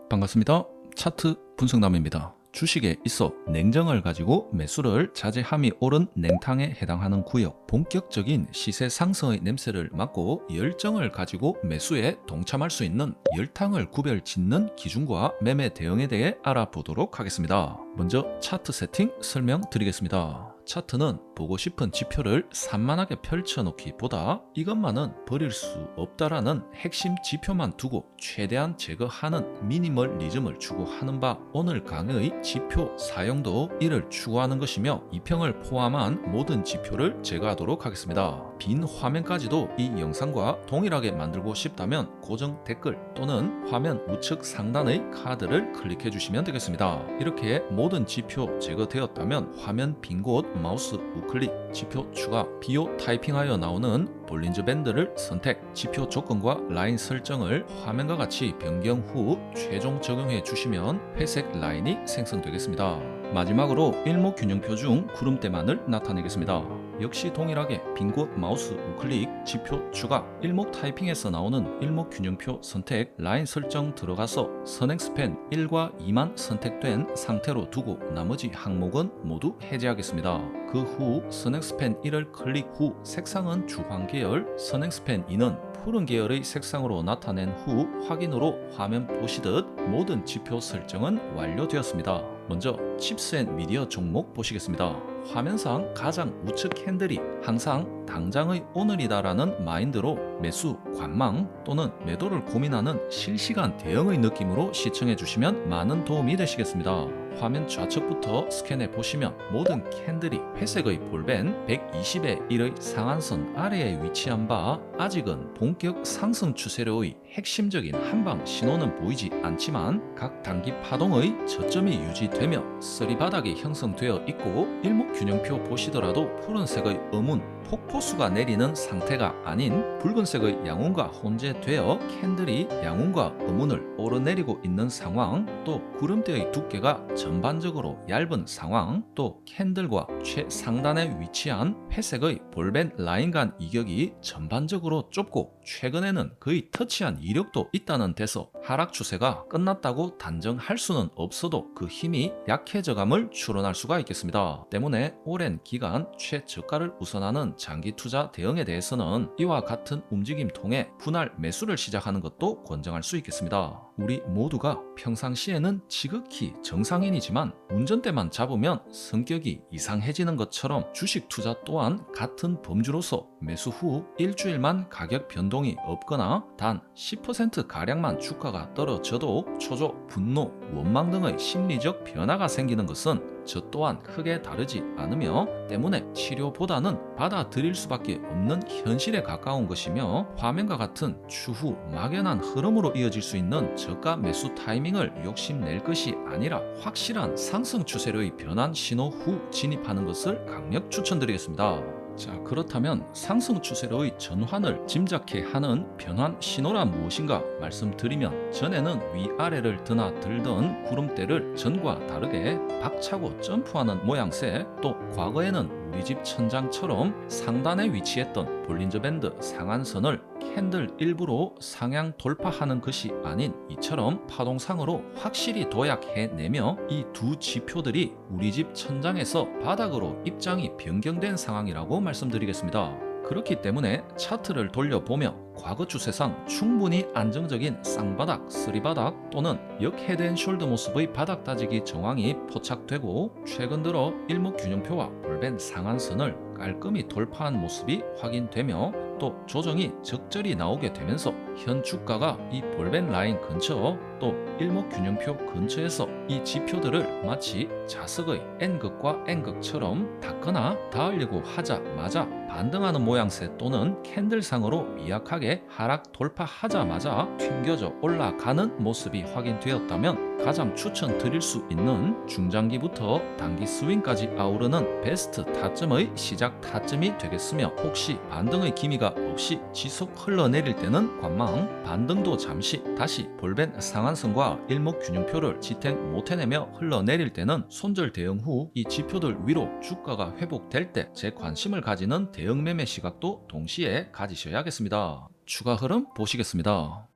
반갑습니다. 차트 분석남입니다. 주식에 있어 냉정을 가지고 매수를 자제함이 옳은 냉탕에 해당하는 구역, 본격적인 시세 상승의 냄새를 맡고 열정을 가지고 매수에 동참할 수 있는 열탕을 구별 짓는 기준과 매매 대응에 대해 알아보도록 하겠습니다. 먼저 차트 세팅 설명드리겠습니다. 차트는 보고 싶은 지표를 산만하게 펼쳐놓기보다 이것만은 버릴 수 없다라는 핵심 지표만 두고 최대한 제거하는 미니멀리즘을 추구하는 바, 오늘 강의 지표 사용도 이를 추구하는 것이며 이평을 포함한 모든 지표를 제거하도록 하겠습니다. 빈 화면까지도 이 영상과 동일하게 만들고 싶다면 고정 댓글 또는 화면 우측 상단의 카드를 클릭해 주시면 되겠습니다. 이렇게 모든 지표 제거되었다면 화면 빈 곳 마우스 우클릭, 지표 추가, 비교 타이핑하여 나오는 볼린저 밴드를 선택, 지표 조건과 라인 설정을 화면과 같이 변경 후 최종 적용해 주시면 회색 라인이 생성되겠습니다. 마지막으로 일목균형표 중 구름대만을 나타내겠습니다. 역시 동일하게 빈 곳 마우스 우클릭, 지표 추가, 일목 타이핑에서 나오는 일목균형표 선택, 라인 설정 들어가서 선행 스팬 1과 2만 선택된 상태로 두고 나머지 항목은 모두 해제하겠습니다. 그 후 선행 스팬 1을 클릭 후 색상은 주황 계열, 선행 스팬 2는 푸른 계열의 색상으로 나타낸 후 확인으로 화면 보시듯 모든 지표 설정은 완료되었습니다. 먼저 칩스 앤 미디어 종목 보시겠습니다. 화면상 가장 우측 캔들이 항상 당장의 오늘이다라는 마인드로 매수, 관망 또는 매도를 고민하는 실시간 대응의 느낌으로 시청해 주시면 많은 도움이 되시겠습니다. 화면 좌측부터 스캔해 보시면 모든 캔들이 회색의 볼벤 120의 1의 상한선 아래에 위치한 바 아직은 본격 상승 추세로의 핵심적인 한방 신호는 보이지 않지만 각 단기 파동의 저점이 유지되며 쓰리바닥이 형성되어 있고 일목균형표 보시더라도 푸른색의 음운, 폭포수가 내리는 상태가 아닌 붉은색의 양운과 혼재되어 캔들이 양운과 음운을 오르내리고 있는 상황, 또 구름대의 두께가 전반적으로 얇은 상황, 또 캔들과 최상단에 위치한 회색의 볼벤 라인 간 이격이 전반적으로 좁고 최근에는 거의 터치한 이력도 있다는 데서 하락 추세가 끝났다고 단정할 수는 없어도 그 힘이 약해져감을 추론할 수가 있겠습니다. 때문에 오랜 기간 최저가를 우선하는 장기 투자 대응에 대해서는 이와 같은 움직임 통해 분할 매수를 시작하는 것도 권장할 수 있겠습니다. 우리 모두가 평상시에는 지극히 정상인이지만 운전대만 잡으면 성격이 이상해지는 것처럼 주식 투자 또한 같은 범주로서 매수 후 일주일만 가격 변동이 없거나 단 10%가량만 주가가 떨어져도 초조, 분노, 원망 등의 심리적 변화가 생기는 것은 저 또한 크게 다르지 않으며 때문에 치료보다는 받아들일 수밖에 없는 현실에 가까운 것이며 화면과 같은 추후 막연한 흐름으로 이어질 수 있는 저가 매수 타이밍을 욕심낼 것이 아니라 확실한 상승 추세로의 변환 신호 후 진입하는 것을 강력 추천드리겠습니다. 자, 그렇다면 상승 추세로의 전환을 짐작해 하는 변환 신호란 무엇인가 말씀드리면, 전에는 위아래를 드나들던 구름대를 전과 다르게 박차고 점프하는 모양새, 또 과거에는 우리 집 천장처럼 상단에 위치했던 볼린저 밴드 상한선을 캔들 일부로 상향 돌파하는 것이 아닌 이처럼 파동상으로 확실히 도약해내며 이 두 지표들이 우리 집 천장에서 바닥으로 입장이 변경된 상황이라고 말씀드리겠습니다. 그렇기 때문에 차트를 돌려보며 과거 추세상 충분히 안정적인 쌍바닥, 쓰리바닥 또는 역헤드앤숄더 모습의 바닥 다지기 정황이 포착되고 최근 들어 일목균형표와 볼벤 상한선을 깔끔히 돌파한 모습이 확인되며 또 조정이 적절히 나오게 되면서 현 주가가 이 볼벤 라인 근처 또 일목균형표 근처에서 이 지표들을 마치 자석의 N극과 N극처럼 닿거나 닿으려고 하자마자 반등하는 모양새 또는 캔들상으로 미약하게 하락 돌파하자마자 튕겨져 올라가는 모습이 확인되었다면 가장 추천드릴 수 있는 중장기부터 단기 스윙까지 아우르는 베스트 타점의 시작 타점이 되겠으며, 혹시 반등의 기미가 없이 지속 흘러내릴 때는 관망, 반등도 잠시 다시 볼벤 상한선과 일목균형표를 지탱 못해내며 흘러내릴 때는 손절 대응 후 이 지표들 위로 주가가 회복될 때 제 관심을 가지는 대응 매매 시각도 동시에 가지셔야겠습니다. 추가 흐름 보시겠습니다.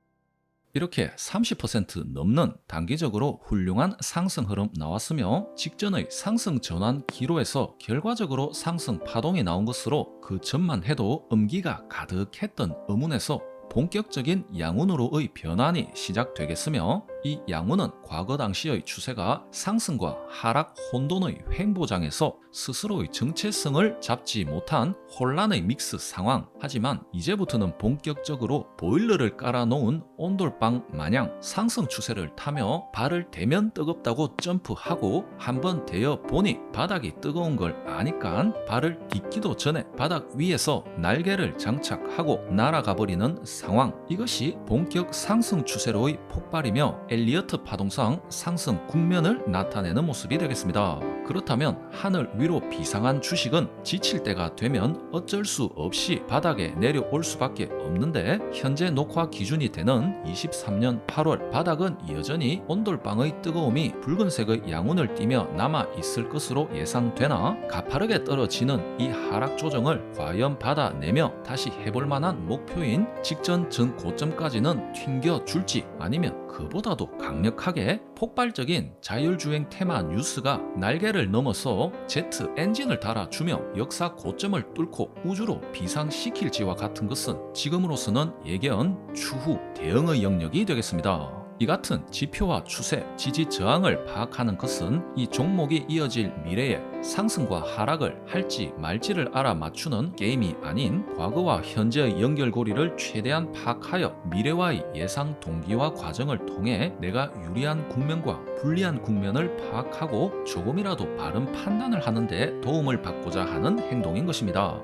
이렇게 30% 넘는 단기적으로 훌륭한 상승 흐름 나왔으며 직전의 상승 전환 기로에서 결과적으로 상승 파동이 나온 것으로 그 전만 해도 음기가 가득했던 음운에서 본격적인 양운으로의 변환이 시작되겠으며 이 양운은 과거 당시의 추세가 상승과 하락 혼돈의 횡보장에서 스스로의 정체성을 잡지 못한 혼란의 믹스 상황. 하지만 이제부터는 본격적으로 보일러를 깔아놓은 온돌방 마냥 상승 추세를 타며 발을 대면 뜨겁다고 점프하고 한번 대어 보니 바닥이 뜨거운 걸 아니까 발을 딛기도 전에 바닥 위에서 날개를 장착하고 날아가 버리는 상황. 이것이 본격 상승 추세로의 폭발이며 엘리어트 파동상 상승 국면을 나타내는 모습이 되겠습니다. 그렇다면 하늘 위로 비상한 주식은 지칠 때가 되면 어쩔 수 없이 바닥에 내려올 수밖에 없는데 현재 녹화 기준이 되는 23년 8월 바닥은 여전히 온돌방의 뜨거움이 붉은색의 양운을 띠며 남아 있을 것으로 예상되나 가파르게 떨어지는 이 하락 조정을 과연 받아내며 다시 해볼 만한 목표인 직전 전 고점까지는 튕겨줄지 아니면 그보다도 강력하게 폭발적인 자율주행 테마 뉴스가 날개를 넘어서 제트 엔진을 달아주며 역사 고점을 뚫고 우주로 비상시킬지와 같은 것은 지금으로서는 예견, 추후, 대응의 영역이 되겠습니다. 이 같은 지표와 추세, 지지 저항을 파악하는 것은 이 종목이 이어질 미래에 상승과 하락을 할지 말지를 알아맞추는 게임이 아닌 과거와 현재의 연결고리를 최대한 파악하여 미래와의 예상 동기와 과정을 통해 내가 유리한 국면과 불리한 국면을 파악하고 조금이라도 바른 판단을 하는데 도움을 받고자 하는 행동인 것입니다.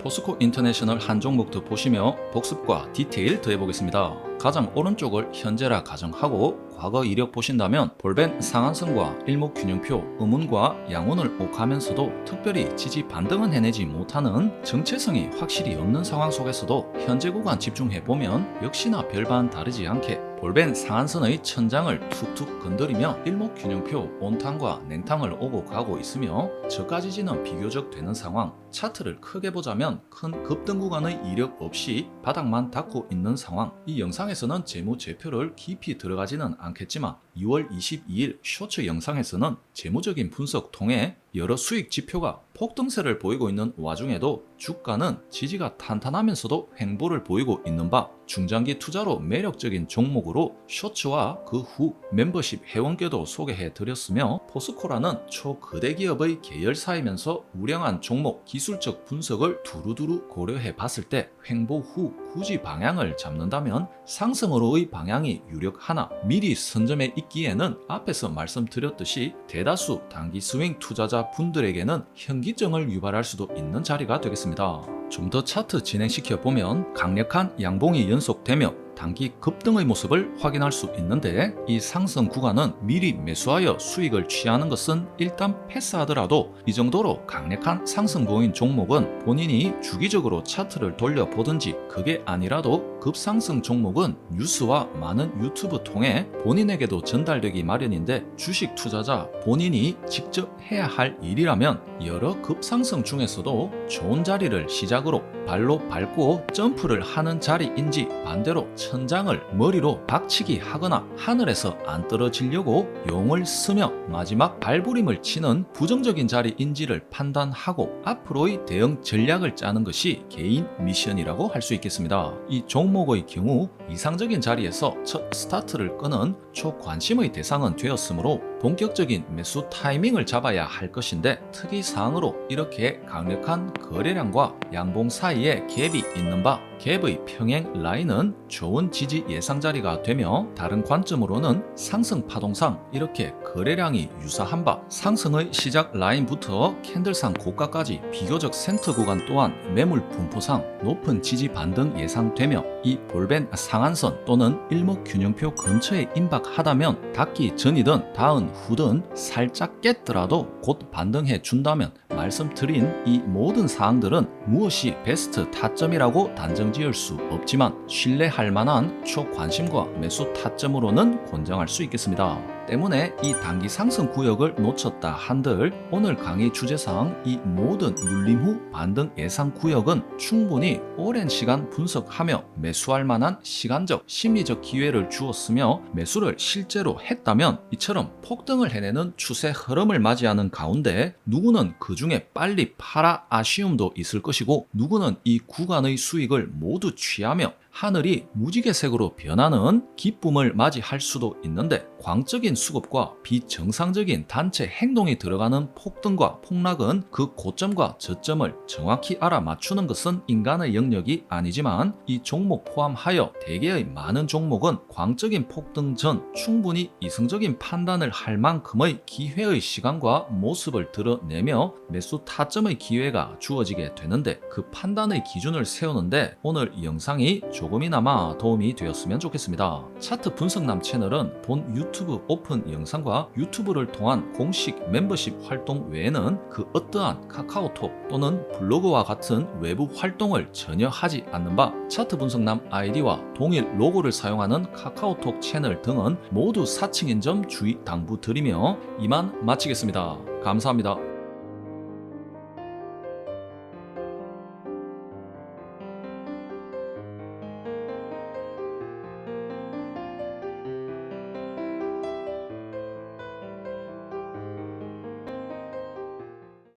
포스코 인터내셔널 한 종목 더 보시며 복습과 디테일 더해보겠습니다. 가장 오른쪽을 현재라 가정하고 과거 이력 보신다면 볼벤 상한선과 일목균형표 음운과 양운을 오가면서도 특별히 지지 반등은 해내지 못하는 정체성이 확실히 없는 상황 속에서도 현재 구간 집중해보면 역시나 별반 다르지 않게 볼벤 상한선의 천장을 툭툭 건드리며 일목균형표 온탕과 냉탕을 오고 가고 있으며 저까지 지는 비교적 되는 상황. 차트를 크게 보자면 큰 급등 구간의 이력 없이 바닥만 닫고 있는 상황. 이 영상에서는 재무제표를 깊이 들어가지는 않겠지만 2월 22일 쇼츠 영상에서는 재무적인 분석 통해 여러 수익 지표가 폭등세를 보이고 있는 와중에도 주가는 지지가 탄탄하면서도 횡보를 보이고 있는 바 중장기 투자로 매력적인 종목으로 쇼츠와 그 후 멤버십 회원께도 소개해 드렸으며 포스코라는 초거대 기업의 계열사이면서 우량한 종목 기술적 분석을 두루두루 고려해 봤을 때 횡보 후 굳이 방향을 잡는다면 상승으로의 방향이 유력하나 미리 선점해 있기에는 앞에서 말씀드렸듯이 대다수 단기 스윙 투자자 분들에게는 현기증을 유발할 수도 있는 자리가 되겠습니다. 좀 더 차트 진행시켜 보면 강력한 양봉이 연속되며 단기 급등의 모습을 확인할 수 있는데 이 상승 구간은 미리 매수하여 수익을 취하는 것은 일단 패스하더라도 이 정도로 강력한 상승 보인 종목은 본인이 주기적으로 차트를 돌려보든지 그게 아니라도 급상승 종목은 뉴스와 많은 유튜브 통해 본인에게도 전달되기 마련인데 주식 투자자 본인이 직접 해야 할 일이라면 여러 급상승 중에서도 좋은 자리를 시작으로 발로 밟고 점프를 하는 자리인지 반대로 천장을 머리로 박치기 하거나 하늘에서 안 떨어지려고 용을 쓰며 마지막 발부림을 치는 부정적인 자리인지를 판단하고 앞으로의 대응 전략을 짜는 것이 개인 미션이라고 할 수 있겠습니다. 이 종목의 경우 이상적인 자리에서 첫 스타트를 끄는 초관심의 대상은 되었으므로 본격적인 매수 타이밍을 잡아야 할 것인데 특이사항으로 이렇게 강력한 거래량과 양봉 사이에 갭이 있는 바 갭의 평행 라인은 좋은 지지 예상 자리가 되며 다른 관점으로는 상승 파동상 이렇게 거래량이 유사한 바 상승의 시작 라인부터 캔들상 고가까지 비교적 센터 구간 또한 매물 분포상 높은 지지 반등 예상되며 이 볼벤 상한선 또는 일목균형표 근처에 임박하다면 닿기 전이든 닿은 후든 살짝 깼더라도 곧 반등해 준다면 말씀드린 이 모든 사항들은 무엇이 베스트 타점이라고 단정 지을 수 없지만 신뢰할 만한 초관심과 매수 타점으로는 권장할 수 있겠습니다. 때문에 이 단기 상승 구역을 놓쳤다 한들 오늘 강의 주제상 이 모든 눌림 후 반등 예상 구역은 충분히 오랜 시간 분석하며 매수할 만한 시간적, 심리적 기회를 주었으며 매수를 실제로 했다면 이처럼 폭등을 해내는 추세 흐름을 맞이하는 가운데 누구는 그 중에 빨리 팔아 아쉬움도 있을 것이고 누구는 이 구간의 수익을 모두 취하며 하늘이 무지개색으로 변하는 기쁨을 맞이할 수도 있는데 광적인 수급과 비정상적인 단체 행동이 들어가는 폭등과 폭락은 그 고점과 저점을 정확히 알아맞추는 것은 인간의 영역이 아니지만 이 종목 포함하여 대개의 많은 종목은 광적인 폭등 전 충분히 이성적인 판단을 할 만큼의 기회의 시간과 모습을 드러내며 매수 타점의 기회가 주어지게 되는데 그 판단의 기준을 세우는데 오늘 이 영상이 조금이나마 도움이 되었으면 좋겠습니다. 차트 분석남 채널은 본 유튜브 오픈 영상과 유튜브를 통한 공식 멤버십 활동 외에는 그 어떠한 카카오톡 또는 블로그와 같은 외부 활동을 전혀 하지 않는 바 차트 분석남 아이디와 동일 로고를 사용하는 카카오톡 채널 등은 모두 사칭인 점 주의 당부드리며 이만 마치겠습니다. 감사합니다.